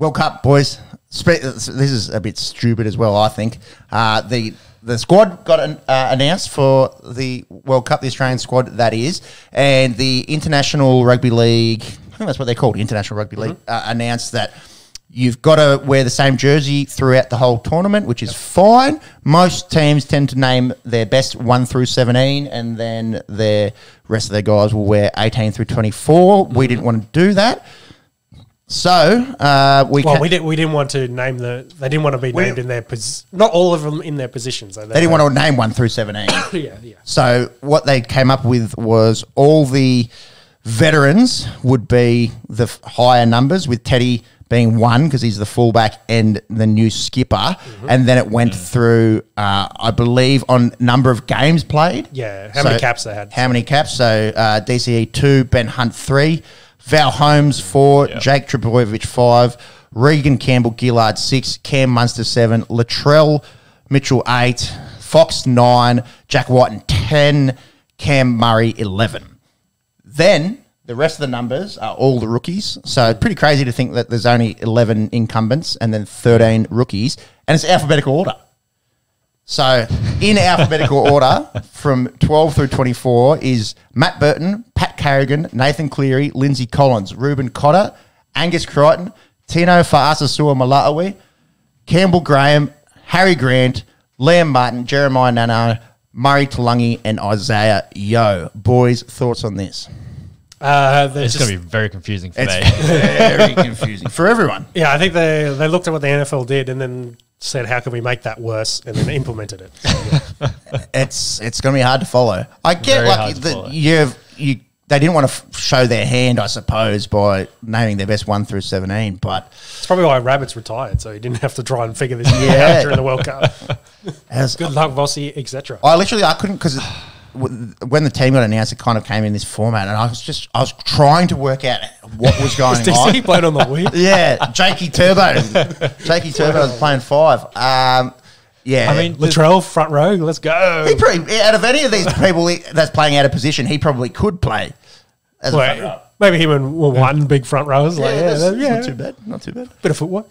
World Cup, boys. This is a bit stupid as well, I think. The squad got announced for the World Cup, the Australian squad, that is, and the International Rugby League, I think that's what they're called, International Rugby League, announced that you've got to wear the same jersey throughout the whole tournament, which is fine. Most teams tend to name their best 1 through 17, and then the rest of their guys will wear 18 through 24. We didn't want to do that. So we didn't want to name they didn't want to be named in their not all of them in their positions. So they didn't want to name 1 through 17. yeah. So what they came up with was all the veterans would be the higher numbers, with Teddy being 1 because he's the fullback and the new skipper, and then it went through, I believe, on number of games played. Yeah, how many caps they had. How many caps? So DCE 2, Ben Hunt 3, Val Holmes 4, Jake Trbojevic 5, Regan Campbell Gillard 6, Cam Munster 7, Latrell Mitchell 8, Fox 9, Jack Whiten 10, Cam Murray 11. Then the rest of the numbers are all the rookies. So it's pretty crazy to think that there's only 11 incumbents and then 13 rookies, and it's alphabetical order. So in alphabetical order, from 12 through 24 is Matt Burton, Pat Carrigan, Nathan Cleary, Lindsay Collins, Ruben Cotter, Angus Crichton, Tino Fa'asasua Mala'awi, Campbell Graham, Harry Grant, Liam Martin, Jeremiah Nano, Murray Talangi, and Isaiah Yeo. Boys, thoughts on this? It's going to be very confusing for me. Very confusing for everyone. Yeah, I think they looked at what the NFL did and then said, how can we make that worse, and then implemented it. So, it's going to be hard to follow. I get they didn't want to show their hand, I suppose, by naming their best 1 through 17, but it's probably why Rabbits retired, so he didn't have to try and figure this out during the World Cup. Good luck, Vossi, etc. I couldn't, because when the team got announced, it kind of came in this format, and I was trying to work out what was going on. He played on the wing. Yeah, Jakey Turbo was playing 5. Yeah, I mean, Latrell front row. Let's go. He probably, out of any of these people that's playing out of position, he probably could play as a front row. Maybe him and one big front rowers. Not too bad. Not too bad. Bit of footwork.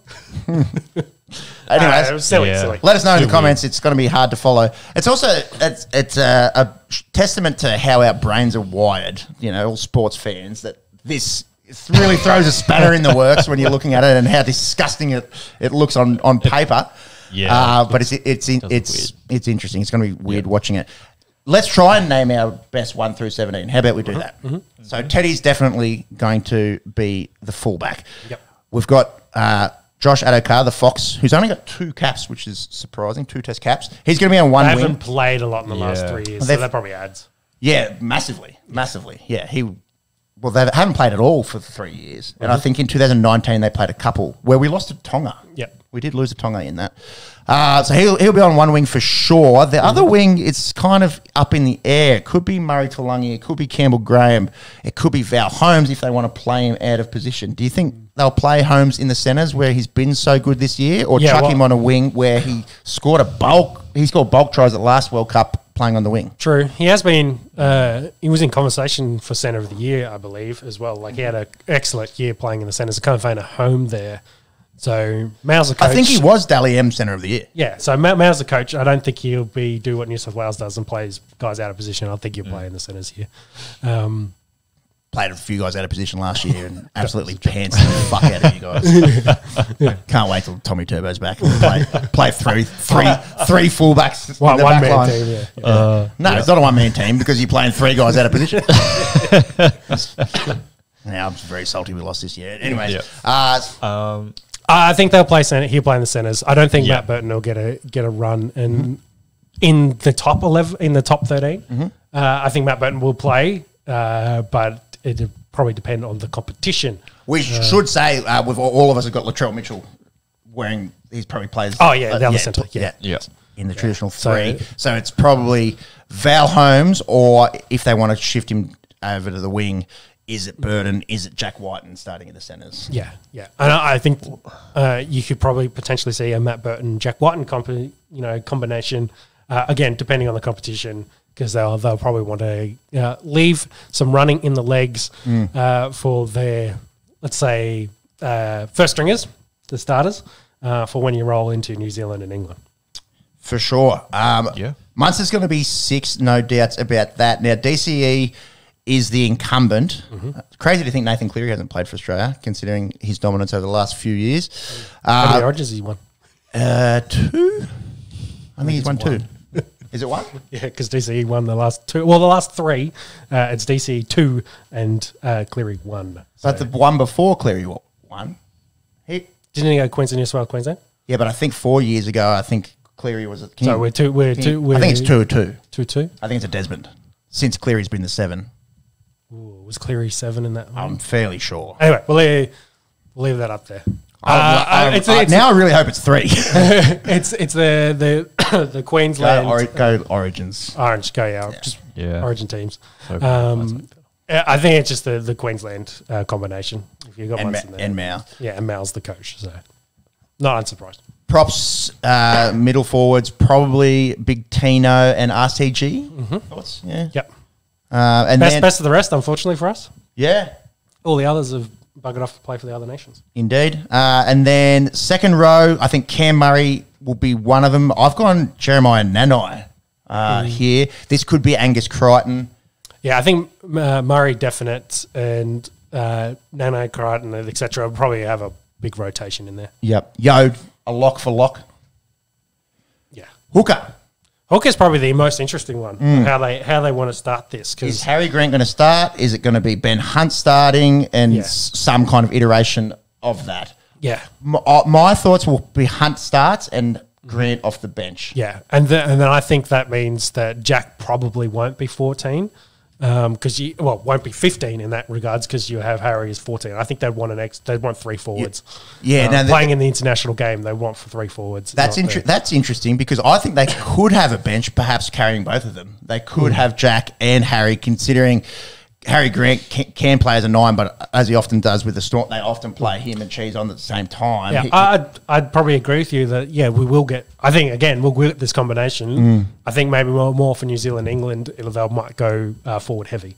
Anyways, silly. Let us know in the comments. It's going to be hard to follow. It's also it's a testament to how our brains are wired. You know, all sports fans, that this really throws a spanner in the works when you're looking at it, and how disgusting it looks on paper. Yeah, but it's interesting. It's going to be weird watching it. Let's try and name our best 1 through 17. How about we do that? So Teddy's definitely going to be the fullback. Yep. We've got Josh Adokar, the Fox, who's only got 2 caps, which is surprising, 2 test caps. He's going to be on one wing. They haven't played a lot in the last 3 years, so that probably adds. Yeah, massively. Yeah, they haven't played at all for 3 years. And I think in 2019 they played a couple where we lost to Tonga. Yep. We did lose to Tonga in that. So he'll be on one wing for sure. The other wing, it's kind of up in the air. It could be Murray Talangi. It could be Campbell Graham. It could be Val Holmes if they want to play him out of position. Do you think they'll play Holmes in the centres where he's been so good this year, or chuck him on a wing where he scored bulk tries at last World Cup playing on the wing? True. He has been, he was in conversation for centre of the year, I believe, as well. Like, he had an excellent year playing in the centres. I kind of found a home there. So Mal's the coach. I think he was Dally M Centre of the Year. Yeah, so Mal's the coach. I don't think he'll do what New South Wales does and plays guys out of position. I think he'll play in the centres here. Played a few guys out of position last year and absolutely pants the fuck out of you guys. Can't wait till Tommy Turbo's back and play three fullbacks. One man team, No, it's not a one-man team because you're playing 3 guys out of position. Now I'm very salty we lost this year. Anyway, I think they'll play centre. He'll play in the centres. I don't think Matt Burton will get a run in the top 11, in the top 13. I think Matt Burton will play, but it'll probably depend on the competition. We should say with all of us have got Latrell Mitchell wearing. He's probably plays. Oh yeah, down the centre. In the traditional 3. So it's probably Val Holmes, or if they want to shift him over to the wing, is it Burton? Is it Jack Whiten starting at the centres? Yeah. And I think you could probably potentially see a Matt Burton, Jack Whiten combination, again, depending on the competition, because they'll probably want to leave some running in the legs for their, let's say, first stringers. the starters, for when you roll into New Zealand and England. For sure. Yeah. Munster's going to be 6, no doubts about that. Now, DCE is the incumbent. Crazy to think Nathan Cleary hasn't played for Australia, considering his dominance over the last few years. How many Origins has he won? 2? I think he's won 2. Is it 1? Yeah, because DCE won the last 2. Well, the last 3, it's DCE 2 and Cleary 1. But the one before Cleary won, didn't he go Queensland, New South Wales, Queensland? yeah, but I think 4 years ago, I think Cleary was at So we're 2. I think it's 2-2. 2-2. I think it's a Desmond, since Cleary's been the 7. Ooh, was Cleary 7 in that one? I'm fairly sure. Anyway, we'll leave that up there. Now I really hope it's 3. It's the Queensland Go Origins. Orange go just Yeah. Origin teams. So I think it's just the Queensland combination. If you got And, ones in there, and Mao. yeah, and Mal's the coach, so not unsurprised. Props, middle forwards, probably Big Tino and RCG. Thoughts? Yeah. Yep. And then, Best of the rest, unfortunately for us. yeah, All the others have buggered off to play for the other nations. indeed. And then second row, I think Cam Murray will be one of them. I've gone Jeremiah Nanai here. This could be Angus Crichton. Yeah, I think Murray definite and Nano, Crichton, etc. will probably have a big rotation in there. Yep. Yode, a lock for lock. Yeah. Hooker. Hooker's probably the most interesting one. How they want to start this, Is because Harry Grant going to start? Is it going to be Ben Hunt starting and Yeah. some kind of iteration of that? yeah, My thoughts will be Hunt starts and Grant off the bench. yeah, and then I think that means that Jack probably won't be 14. Because won't be 15 in that regards, because you have Harry as 14. I think they'd want they'd want 3 forwards. Yeah, now playing in the international game, they want for 3 forwards. That's that's interesting, because I think they could have a bench, perhaps carrying both of them. They could have Jack and Harry, considering Harry Grant can play as a 9, but as he often does with the Storm, they often play him and Cheese on at the same time. Yeah, I'd probably agree with you that, yeah, we will get, I think, again, we'll get this combination. I think maybe more for New Zealand, England, they might go forward heavy.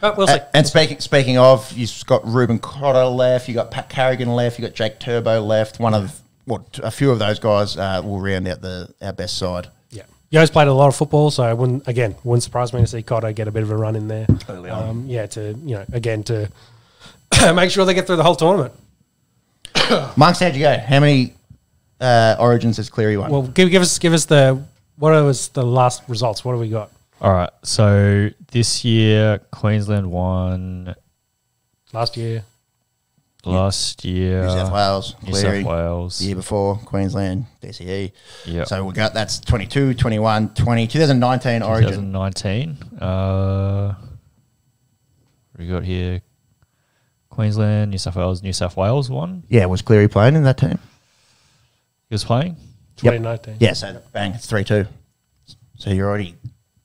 But we'll see. And speaking of, you've got Ruben Cotter left, you got Pat Carrigan left, you got Jake Turbo left. A few of those guys will round out our best side. Yeah. Yo's played a lot of football, so it wouldn't surprise me to see Cotter get a bit of a run in there early on. To make sure they get through the whole tournament. Monks, how'd you go? How many Origins has Cleary won? Well, give us what was the last results? What have we got? All right. So this year, Queensland won. Last year. New South Wales, New Cleary. South Wales. The year before, Queensland, DCE. Yeah. So that's 22, 21, 20, 2019 Origin. 2019. What do we got here? Queensland, New South Wales won. Yeah, was Cleary playing in that team? He was playing. 2019. Yeah, so bang, it's 3-2. So you're already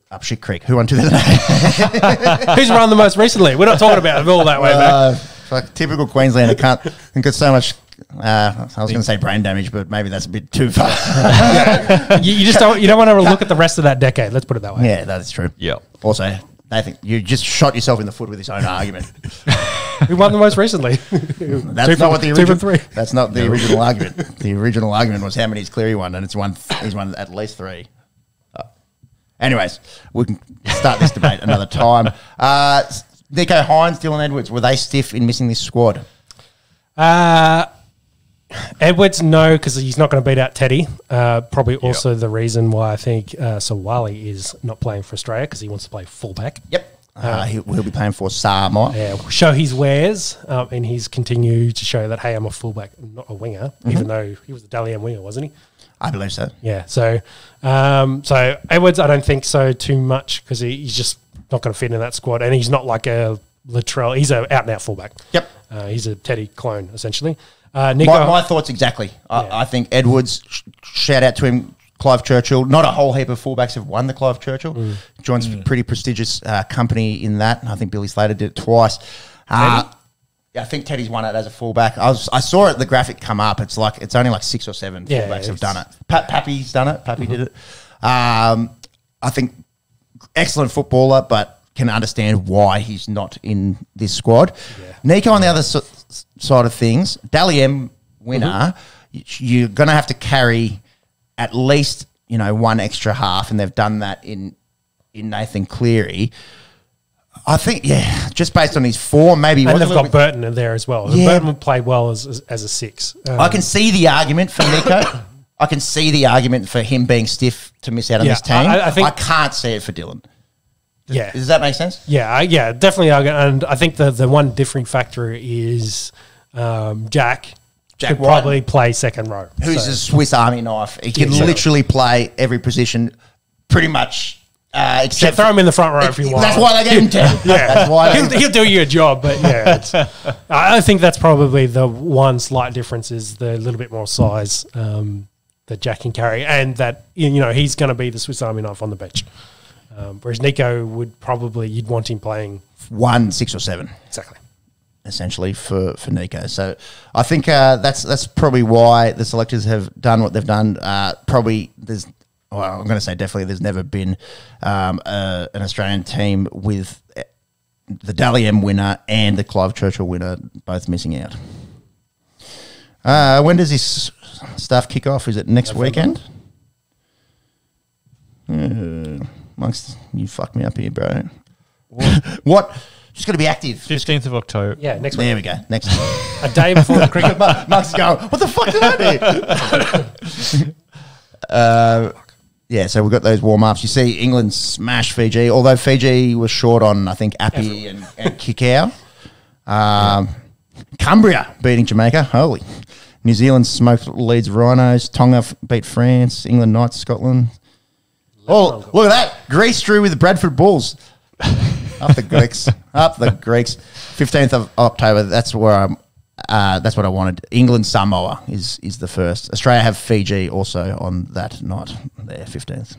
up shit creek. Who won 2008? Who's run the most recently? We're not talking about it all that way back. Like typical Queenslander can't got so much. I was going to say brain damage, but maybe that's a bit too far. You just don't want to look at the rest of that decade. Let's put it that way. Yeah, that is true. Yeah. Also, Nathan, you just shot yourself in the foot with this own argument. Who won the most recently? That's not what the original. That's not the original argument. The original argument was how many has Cleary won, and he's won at least 3. Anyways, we can start this debate another time. Nico Hines, Dylan Edwards, were they stiff in missing this squad? Edwards, no, because he's not going to beat out Teddy. Probably also the reason why I think Sawali is not playing for Australia, because he wants to play fullback. Yep. He'll be playing for Samoa. Yeah, show his wares, and he's continued to show that, hey, I'm a fullback, not a winger, even though he was a Dally M winger, wasn't he? I believe so. Yeah, so Edwards, I don't think so too much, because he's just not going to fit in that squad, and he's not like a Latrell. He's an out-and-out fullback. Yep. He's a Teddy clone, essentially. My thoughts exactly. I think Edwards, shout out to him, Clive Churchill. Not a whole heap of fullbacks have won the Clive Churchill. Joins pretty prestigious company in that. I think Billy Slater did it twice. I think Teddy's won it as a fullback. I saw the graphic come up. It's only like 6 or 7 fullbacks have done it. Pappy's done it. Pappy did it. I think excellent footballer, but can understand why he's not in this squad. Yeah. Nico on the other side of things, Dally M winner, you're going to have to carry at least, one extra half, and they've done that in Nathan Cleary. I think, just based on his form, maybe. And they've got Burton in there as well. Yeah. Burton would play well as a 6. I can see the argument for Nico. I can see the argument for him being stiff to miss out on this team. I can't see it for Dylan. Yeah. Does that make sense? Yeah, definitely. And I think the one differing factor is Jack could probably play second row. Who's a Swiss Army knife. He can literally play every position pretty much. Except throw him in the front row if you want. That's why they gave him 10. That's why he'll do your job. But I think that's probably the one slight difference is the little bit more size that Jack can carry, and that he's going to be the Swiss Army knife on the bench. Whereas Nico you'd want him playing 1, 6, or 7. Exactly. Essentially for Nico. So I think that's probably why the selectors have done what they've done. Probably I'm going to say definitely there's never been an Australian team with the Dally M winner and the Clive Churchill winner both missing out. When does this stuff kick off? Is it next weekend? Monks, you fucked me up here, bro. What? Just got to be active. 15th of October. Yeah, next week. There we go. Next a day before the cricket. Monks is going, what the fuck did I do? So we've got those warm-ups. You see England smash Fiji, although Fiji was short on, I think, Appy and Kikau. Cumbria beating Jamaica. Holy. New Zealand smoked Leeds Rhinos. Tonga beat France. England Knights Scotland. Oh, look at that. Greece drew with the Bradford Bulls. Up the Greeks. Up the Greeks. 15th of October. That's where that's what I wanted. England Samoa is the first. Australia have Fiji also on that night. There, 15th.